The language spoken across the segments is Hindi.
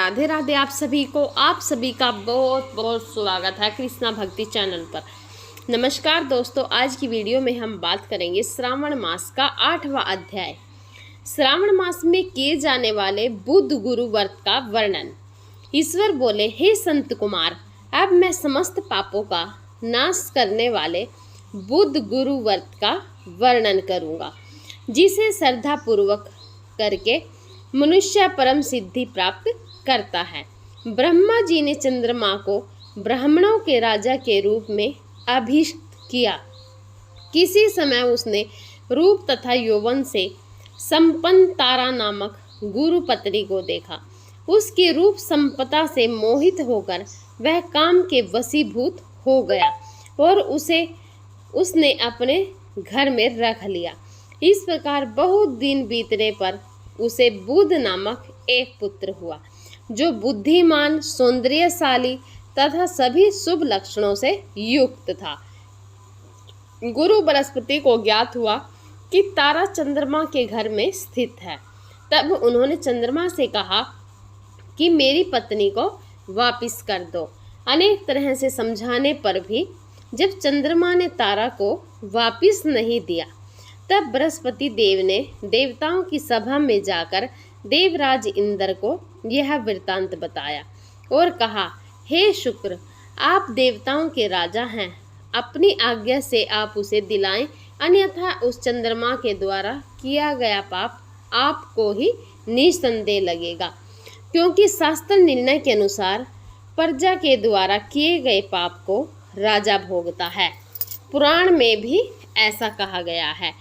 राधे राधे आप सभी को। आप सभी का बहुत बहुत स्वागत है कृष्णा भक्ति चैनल पर। नमस्कार दोस्तों, आज की वीडियो में हम बात करेंगे श्रावण मास का 8वां अध्याय। श्रावण मास में किए जाने वाले बुध गुरु व्रत का वर्णन। ईश्वर बोले, हे संत कुमार, अब मैं समस्त पापों का नाश करने वाले बुध गुरु व्रत का वर्णन करूँगा, जिसे श्रद्धा पूर्वक करके मनुष्य परम सिद्धि प्राप्त करता है। ब्रह्मा जी ने चंद्रमा को ब्राह्मणों के राजा के रूप में अभिषिक्त किया। किसी समय उसने रूप तथा यौवन से संपन्न तारा नामक गुरु पत्नी को देखा। उसकी रूप संपदा से मोहित होकर वह काम के वशीभूत हो गया और उसने अपने घर में रख लिया। इस प्रकार बहुत दिन बीतने पर उसे बुध नामक एक पुत्र हुआ, जो बुद्धिमान, सौंदर्यशाली तथा सभी शुभ लक्षणों से युक्त था। गुरु बृहस्पति को ज्ञात हुआ कि तारा चंद्रमा के घर में स्थित है। तब उन्होंने चंद्रमा से कहा कि मेरी पत्नी को वापस कर दो। अनेक तरह से समझाने पर भी जब चंद्रमा ने तारा को वापस नहीं दिया, तब बृहस्पति देव ने देवताओं की सभा में जाकर देवराज इंद्र को यह वृत्तांत बताया और कहा, हे शुक्र, आप देवताओं के राजा हैं, अपनी आज्ञा से आप उसे दिलाएं, अन्यथा उस चंद्रमा के द्वारा किया गया पाप आपको ही निस्संदेह लगेगा, क्योंकि शास्त्र निर्णय के अनुसार प्रजा के द्वारा किए गए पाप को राजा भोगता है। पुराण में भी ऐसा कहा गया है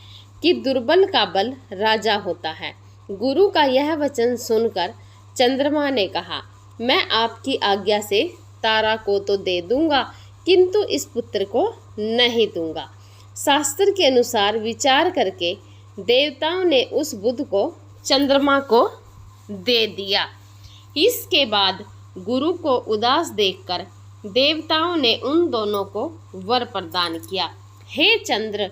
कि दुर्बल का बल राजा होता है। गुरु का यह वचन सुनकर चंद्रमा ने कहा, मैं आपकी आज्ञा से तारा को तो दे दूंगा, किंतु इस पुत्र को नहीं दूंगा। शास्त्र के अनुसार विचार करके देवताओं ने उस बुध को चंद्रमा को दे दिया। इसके बाद गुरु को उदास देखकर देवताओं ने उन दोनों को वर प्रदान किया, हे चंद्र,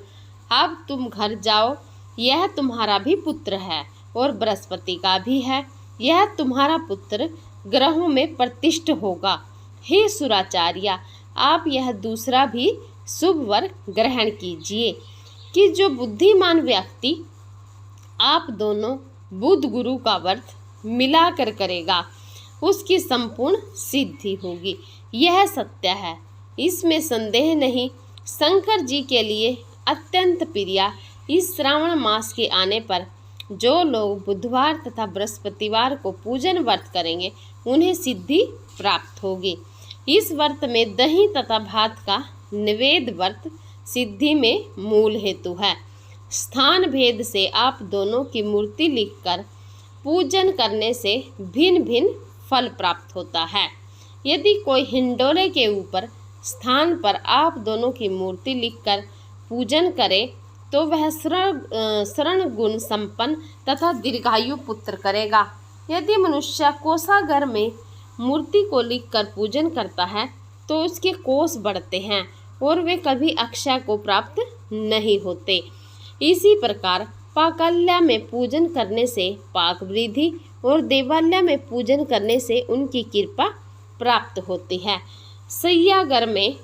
अब तुम घर जाओ, यह तुम्हारा भी पुत्र है और बृहस्पति का भी है। यह तुम्हारा पुत्र ग्रहों में प्रतिष्ठ होगा। हे सुराचार्य, आप यह दूसरा भी शुभ वर ग्रहण कीजिए कि जो बुद्धिमान व्यक्ति आप दोनों बुध गुरु का व्रत मिलाकर करेगा, उसकी संपूर्ण सिद्धि होगी। यह सत्य है, इसमें संदेह नहीं। शंकर जी के लिए अत्यंत प्रिय इस श्रावण मास के आने पर जो लोग बुधवार तथा बृहस्पतिवार को पूजन व्रत करेंगे, उन्हें सिद्धि प्राप्त होगी। इस व्रत में दही तथा भात का निवेद व्रत सिद्धि में मूल हेतु है। स्थान भेद से आप दोनों की मूर्ति लिखकर पूजन करने से भिन्न भिन्न फल प्राप्त होता है। यदि कोई हिंडोले के ऊपर स्थान पर आप दोनों की मूर्ति लिखकर पूजन करे, तो वह शरण गुण संपन्न तथा दीर्घायु पुत्र करेगा। यदि मनुष्य कोषागार में मूर्ति को लिखकर पूजन करता है, तो उसके कोष बढ़ते हैं और वे कभी अक्षय को प्राप्त नहीं होते। इसी प्रकार पाकल्या में पूजन करने से पाक वृद्धि और देवालय में पूजन करने से उनकी कृपा प्राप्त होती है। शय्यागार में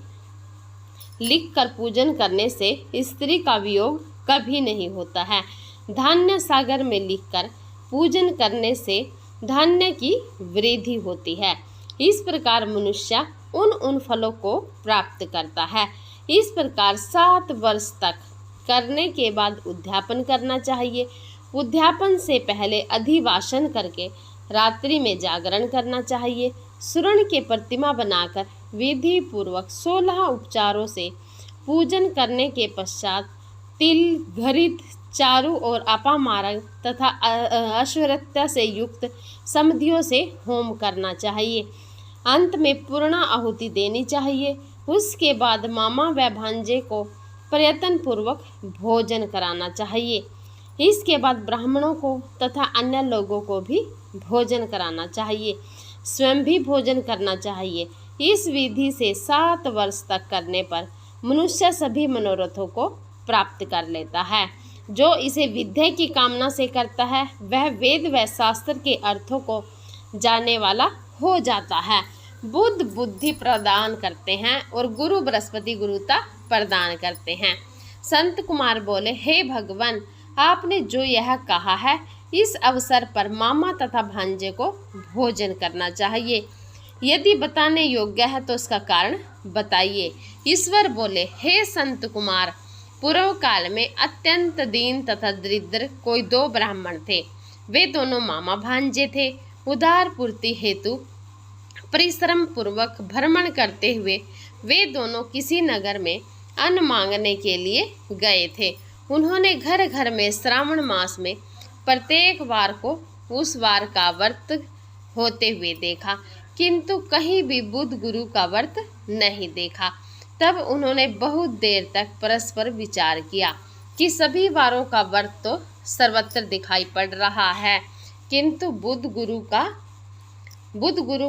लिखकर पूजन करने से स्त्री का वियोग कभी नहीं होता है। धान्य सागर में लिखकर पूजन करने से धान्य की वृद्धि होती है। इस प्रकार मनुष्य उन फलों को प्राप्त करता है। इस प्रकार 7 वर्ष तक करने के बाद उद्यापन करना चाहिए। उद्यापन से पहले अधिवासन करके रात्रि में जागरण करना चाहिए। स्वर्ण के प्रतिमा बनाकर विधि पूर्वक 16 उपचारों से पूजन करने के पश्चात तिल, घृत, चारु और अपामार्ग तथा अश्वरत्या से युक्त समधियों से होम करना चाहिए। अंत में पूर्ण आहुति देनी चाहिए। उसके बाद मामा व भांजे को प्रयत्न पूर्वक भोजन कराना चाहिए। इसके बाद ब्राह्मणों को तथा अन्य लोगों को भी भोजन कराना चाहिए। स्वयं भी भोजन करना चाहिए। इस विधि से 7 वर्ष तक करने पर मनुष्य सभी मनोरथों को प्राप्त कर लेता है। जो इसे विद्या की कामना से करता है, वह वेद व शास्त्र के अर्थों को जाने वाला हो जाता है। बुध बुद्धि प्रदान करते हैं और गुरु बृहस्पति गुरुता प्रदान करते हैं। संत कुमार बोले, हे भगवान, आपने जो यह कहा है, इस अवसर पर मामा तथा भांजे को भोजन करना चाहिए। यदि बताने योग्य है तो उसका कारण बताइए। ईश्वर बोले, हे संत कुमार, पूर्व काल में अत्यंत दीन तथा दरिद्र कोई 2 ब्राह्मण थे। वे दोनों मामा भांजे थे। उदार पूर्ति हेतु परिश्रम पूर्वक भ्रमण करते हुए वे दोनों किसी नगर में अन्न मांगने के लिए गए थे। उन्होंने घर घर में श्रावण मास में प्रत्येक वार को उस वार का व्रत होते हुए देखा, किंतु कहीं भी बुध गुरु का व्रत नहीं देखा। तब उन्होंने बहुत देर तक परस्पर विचार किया कि सभी वारों का व्रत तो सर्वत्र दिखाई पड़ रहा है, किंतु बुध गुरु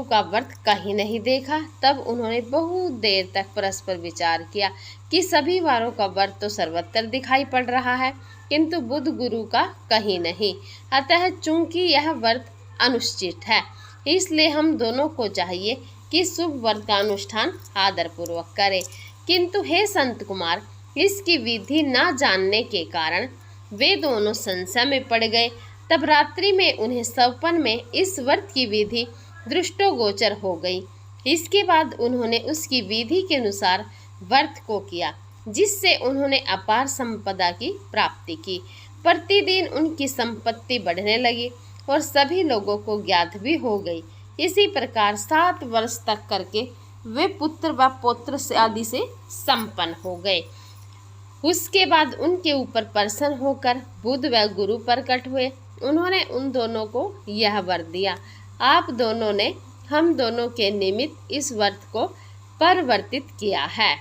का व्रत कहीं नहीं देखा। तब उन्होंने बहुत देर तक परस्पर विचार किया कि सभी वारों का व्रत तो सर्वत्र दिखाई पड़ रहा है, किंतु बुध गुरु का कहीं नहीं। अतः चूंकि यह व्रत अनुचित है, इसलिए हम दोनों को चाहिए कि शुभ व्रत का अनुष्ठान आदरपूर्वक करें। किंतु हे संत कुमार, इसकी विधि न जानने के कारण वे दोनों संशय में पड़ गए। तब रात्रि में उन्हें स्वप्न में इस व्रत की विधि दृष्टोगोचर हो गई। इसके बाद उन्होंने उसकी विधि के अनुसार व्रत को किया, जिससे उन्होंने अपार संपदा की प्राप्ति की। प्रतिदिन उनकी संपत्ति बढ़ने लगी और सभी लोगों को ज्ञात भी हो गई। इसी प्रकार 7 वर्ष तक करके वे पुत्र व पौत्र से आदि से संपन्न हो गए। उसके बाद उनके ऊपर प्रसन्न होकर बुध व गुरु प्रकट हुए। उन्होंने उन दोनों को यह वर दिया, आप दोनों ने हम दोनों के निमित्त इस व्रत को परिवर्तित किया है।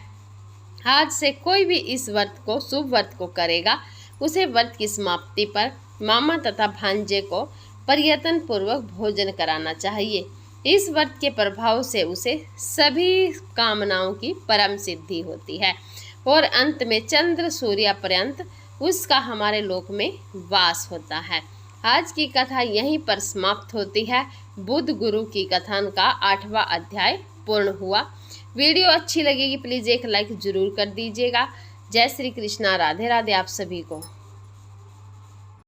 आज से कोई भी इस व्रत को, शुभ व्रत को करेगा, उसे व्रत की समाप्ति पर मामा तथा भांजे को प्रयत्न पूर्वक भोजन कराना चाहिए। इस व्रत के प्रभाव से उसे सभी कामनाओं की परम सिद्धि होती है और अंत में चंद्र सूर्य पर्यंत उसका हमारे लोक में वास होता है। आज की कथा यहीं पर समाप्त होती है। बुध गुरु की कथन का 8वां अध्याय पूर्ण हुआ। वीडियो अच्छी लगेगी प्लीज़ एक लाइक जरूर कर दीजिएगा। जय श्री कृष्णा, राधे राधे आप सभी को।